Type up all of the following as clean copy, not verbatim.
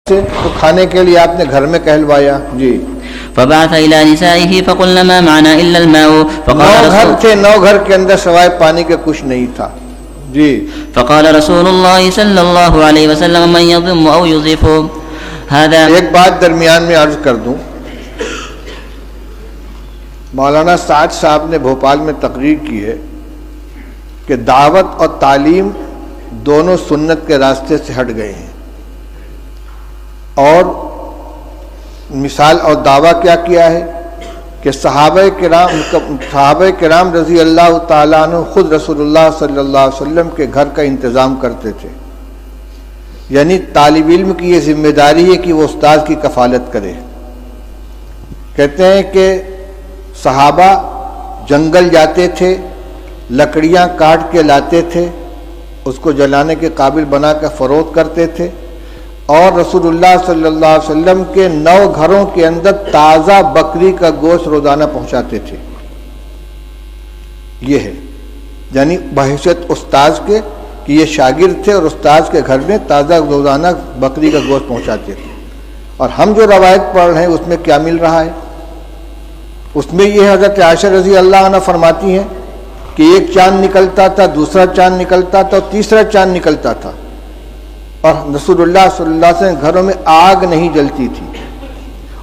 تو کھانے کے لیے آپ نے گھر میں کہلوایا جی. فبعث الى نسائه فقلنا ما معنا الا الماء فقال 9 گھر تھے، 9 گھر کے اندر سوائے پانی کے کچھ نہیں تھا جی. فقال رسول الله صلی اللہ علیہ وسلم من يضم او يضيف هذا. ایک بات درمیان میں عرض کر دوں، مولانا سعد صاحب نے بھوپال میں تقریر کی ہے کہ دعوت اور تعلیم دونوں سنت کے راستے سے ہٹ گئے ہیں، اور مثال اور دعویٰ کیا کیا ہے کہ صحابہ کرام رضی اللہ تعالیٰ عنہ خود رسول اللہ صلی اللہ علیہ وسلم کے گھر کا انتظام کرتے تھے. یعنی طالب علم کی یہ ذمہ داری ہے کہ وہ استاد کی کفالت کرے. کہتے ہیں کہ صحابہ جنگل جاتے تھے، لکڑیاں کاٹ کے لاتے تھے، اس کو جلانے کے قابل بنا کر فروخت کرتے تھے، اور رسول اللہ صلی اللہ علیہ وسلم کے 9 گھروں کے اندر تازہ بکری کا گوشت روزانہ پہنچاتے تھے. یہ ہے یعنی بحیثیت استاذ کے کہ یہ شاگرد تھے اور استاذ کے گھر میں تازہ روزانہ بکری کا گوشت پہنچاتے تھے. اور ہم جو روایت پڑھ رہے ہیں اس میں کیا مل رہا ہے؟ اس میں یہ حضرت عائشہ رضی اللہ عنہ فرماتی ہیں کہ ایک چاند نکلتا تھا، دوسرا چاند نکلتا تھا، اور تیسرا چاند نکلتا تھا، اور رسول اللہ صلی اللہ علیہ وسلم گھروں میں آگ نہیں جلتی تھی.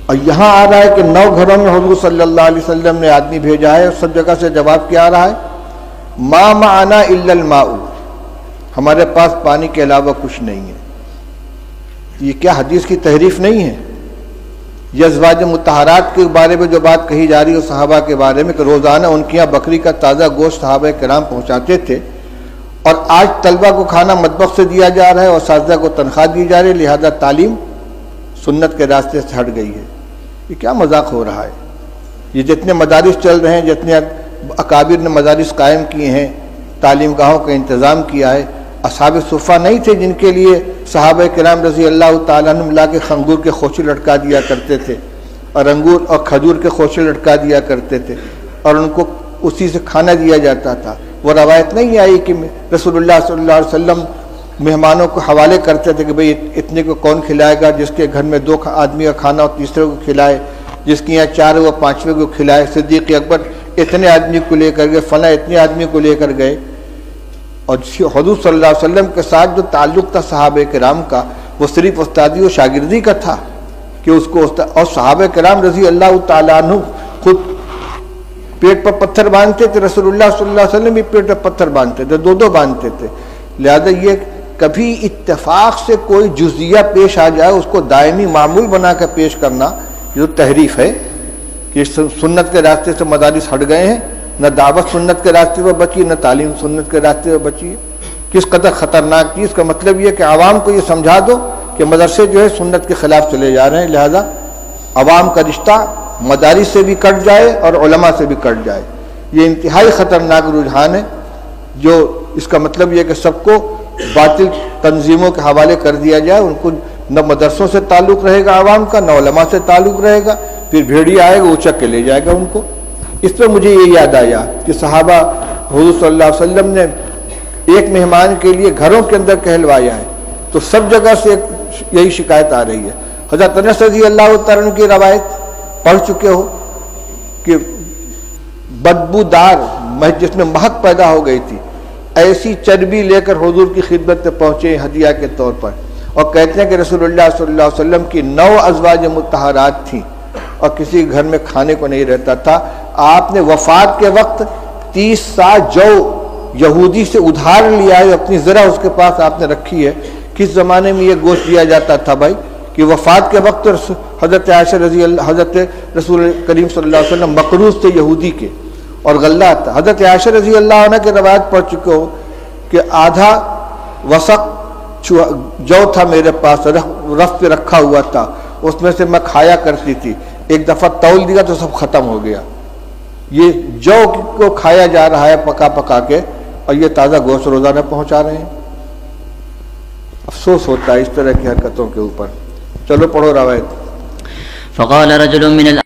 اور یہاں آ رہا ہے کہ 9 گھروں میں حضور صلی اللہ علیہ وسلم نے آدمی بھیجا ہے، اور سب جگہ سے جواب کیا آ رہا ہے؟ ما معنا الا الماء، ہمارے پاس پانی کے علاوہ کچھ نہیں ہے. یہ کیا حدیث کی تحریف نہیں ہے؟ یہ ازواج مطہرات کے بارے میں جو بات کہی جا رہی ہے صحابہ کے بارے میں کہ روزانہ ان کے یہاں بکری کا تازہ گوشت صحابہ کرام پہنچاتے تھے، اور آج طلبہ کو کھانا مطبخ سے دیا جا رہا ہے اور اساتذہ کو تنخواہ دی جا رہی ہے، لہذا تعلیم سنت کے راستے سے ہٹ گئی ہے. یہ کیا مذاق ہو رہا ہے؟ یہ جتنے مدارس چل رہے ہیں، جتنے اکابر نے مدارس قائم کیے ہیں، تعلیم گاہوں کا انتظام کیا ہے، اصحاب صفہ نہیں تھے جن کے لیے صحابہ کرام رضی اللہ تعالیٰ عنہ لا کے خنگور کے خوشے لٹکا دیا کرتے تھے، اور انگور اور کھجور کے خوشے لٹکا دیا کرتے تھے، اور ان کو اسی سے کھانا دیا جاتا تھا. وہ روایت نہیں آئی کہ رسول اللہ صلی اللہ علیہ وسلم مہمانوں کو حوالے کرتے تھے کہ بھئی اتنے کو کون کھلائے گا، جس کے گھر میں 2 آدمی کا کھانا اور تیسرے کو کھلائے، جس کے یہاں 4 وہ 5ویں کو کھلائے. صدیق اکبر اتنے آدمی کو لے کر گئے، فلاں اتنے آدمی کو لے کر گئے. اور حضور صلی اللہ علیہ وسلم کے ساتھ جو تعلق تھا صحابہ کرام کا، وہ صرف استادی و شاگردی کا تھا کہ اس کو اور صحابہ کرام رضی اللہ تعالیٰ عنہ خود پیٹ پر پتھر باندھتے تھے، رسول اللہ صلی اللہ علیہ وسلم بھی پیٹ پر پتھر باندھتے تھے، 2 باندھتے تھے. لہذا یہ کبھی اتفاق سے کوئی جزیہ پیش آ جائے اس کو دائمی معمول بنا کر پیش کرنا یہ تو تحریف ہے کہ سنت کے راستے سے مدارس ہٹ گئے ہیں. نہ دعوت سنت کے راستے پر بچی، نہ تعلیم سنت کے راستے پر بچی ہے. کس قدر خطرناک چیز. کا مطلب یہ کہ عوام کو یہ سمجھا دو کہ مدرسے جو ہے سنت کے خلاف چلے جا رہے ہیں، لہذا عوام کا رشتہ مدارس سے بھی کٹ جائے اور علماء سے بھی کٹ جائے. یہ انتہائی خطرناک رجحان ہے، جو اس کا مطلب یہ کہ سب کو باطل تنظیموں کے حوالے کر دیا جائے. ان کو نہ مدرسوں سے تعلق رہے گا عوام کا، نہ علماء سے تعلق رہے گا. پھر بھیڑیا آئے گا اچک کے لے جائے گا ان کو. اس پہ مجھے یہ یاد آیا کہ صحابہ حضور صلی اللہ علیہ وسلم نے ایک مہمان کے لیے گھروں کے اندر کہلوایا ہے، تو سب جگہ سے یہی شکایت آ رہی ہے. حضرت انس رضی اللہ تعالیٰ عنہ کی روایت پڑھ چکے ہو کہ بدبودار جس میں مہک پیدا ہو گئی تھی، ایسی چربی لے کر حضور کی خدمت میں پہنچے ہدیہ کے طور پر، اور کہتے ہیں کہ رسول اللہ صلی اللہ علیہ وسلم کی 9 ازواج مطہرات تھیں اور کسی گھر میں کھانے کو نہیں رہتا تھا. آپ نے وفات کے وقت 30 سا جو یہودی سے ادھار لیا ہے، اپنی ذرا اس کے پاس آپ نے رکھی ہے. کس زمانے میں یہ گوشت دیا جاتا تھا بھائی کہ وفات کے وقت حضرت عائشہ رضی اللہ حضرت رسول کریم صلی اللہ علیہ وسلم مقروض تھے یہودی کے اور غلہ تھا. حضرت عائشہ رضی اللہ عنہ کی روایت پڑھ چکے ہو کہ آدھا وسق جو تھا میرے پاس، رف پہ رکھا ہوا تھا، اس میں سے میں کھایا کرتی تھی. ایک دفعہ تول دیا تو سب ختم ہو گیا. یہ جو کو کھایا جا رہا ہے پکا پکا کے، اور یہ تازہ گوشت روزانہ پہنچا رہے ہیں. افسوس ہوتا ہے اس طرح کی حرکتوں کے اوپر. چلو پڑھو روایت. فقال رجل من